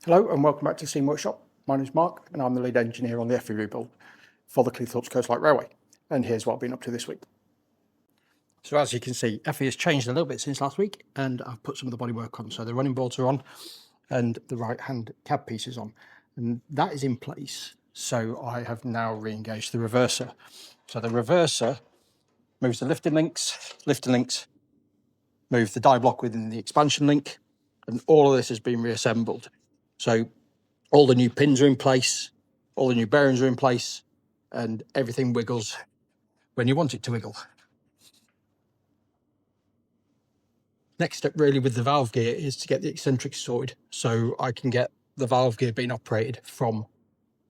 Hello and welcome back to the Steam Workshop. My name is Mark and I'm the lead engineer on the Effie rebuild for the Cleethorpes Coast Light Railway. And here's what I've been up to this week. So as you can see, Effie has changed a little bit since last week and I've put some of the bodywork on. So the running boards are on and the right hand cab piece is on. And that is in place. So I have now re-engaged the reverser. So the reverser moves the lifting links, move the die block within the expansion link, and all of this has been reassembled. So all the new pins are in place, all the new bearings are in place, and everything wiggles when you want it to wiggle. Next step really with the valve gear is to get the eccentrics sorted so I can get the valve gear being operated from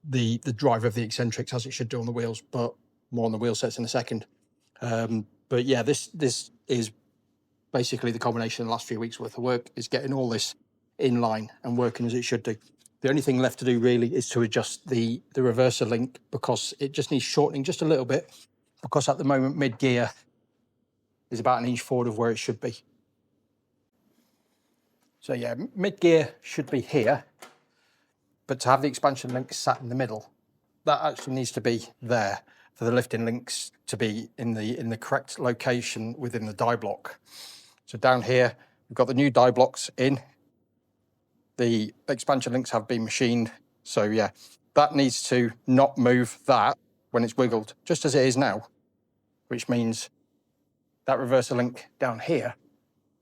the drive of the eccentrics as it should do on the wheels, but more on the wheel sets in a second. But yeah, this is basically the combination of the last few weeks worth of work, is getting all this in line and working as it should do. The only thing left to do really is to adjust the reverser link, because it just needs shortening just a little bit, because at the moment mid-gear is about an inch forward of where it should be. So yeah, mid-gear should be here, but to have the expansion links sat in the middle, that actually needs to be there for the lifting links to be in the correct location within the die block. So down here, we've got the new die blocks in. The expansion links have been machined. So yeah, that needs to not move that when it's wiggled, just as it is now, which means that reverser link down here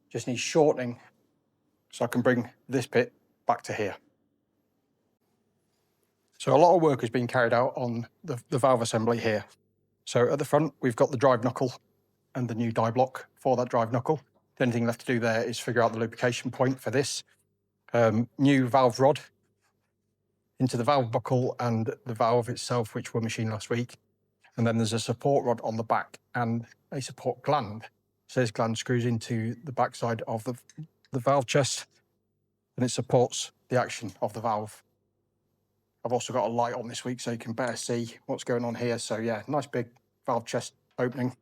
just needs shortening so I can bring this bit back to here. So a lot of work has been carried out on the valve assembly here. So at the front, we've got the drive knuckle and the new die block for that drive knuckle. The only thing left to do there is figure out the lubrication point for this. New valve rod into the valve buckle and the valve itself, which were machined last week. And then there's a support rod on the back and a support gland. So this gland screws into the backside of the valve chest and it supports the action of the valve. I've also got a light on this week so you can better see what's going on here. So yeah, nice big valve chest opening,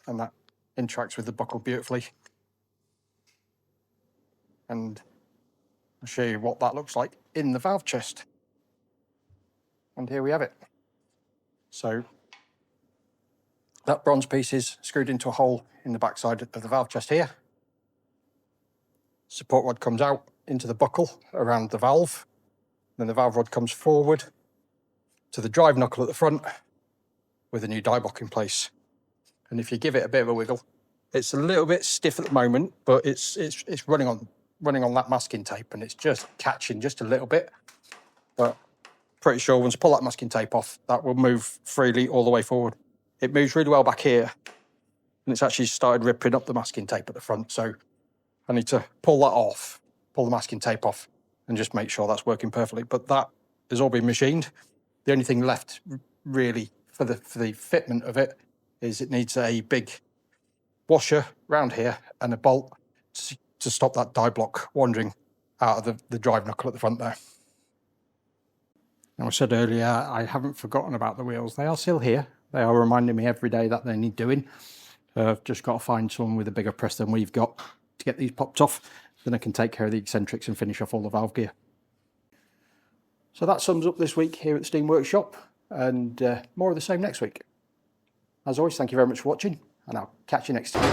and that interacts with the buckle beautifully. And I'll show you what that looks like in the valve chest. And here we have it. So that bronze piece is screwed into a hole in the backside of the valve chest here. Support rod comes out into the buckle around the valve. Then the valve rod comes forward to the drive knuckle at the front with a new die block in place. And if you give it a bit of a wiggle, it's a little bit stiff at the moment, but it's running on that masking tape and it's just catching just a little bit. But pretty sure once I pull that masking tape off, that will move freely all the way forward. It moves really well back here and it's actually started ripping up the masking tape at the front. So I need to pull that off, pull the masking tape off and just make sure that's working perfectly. But that has all been machined. The only thing left really for the fitment of it is it needs a big washer round here and a bolt to stop that die block wandering out of the drive knuckle at the front there. Now, I said earlier, I haven't forgotten about the wheels. They are still here. They are reminding me every day that they need doing. I've just got to find someone with a bigger press than we've got to get these popped off. Then I can take care of the eccentrics and finish off all the valve gear. So that sums up this week here at the Steam Workshop, and more of the same next week. As always, thank you very much for watching, and I'll catch you next time.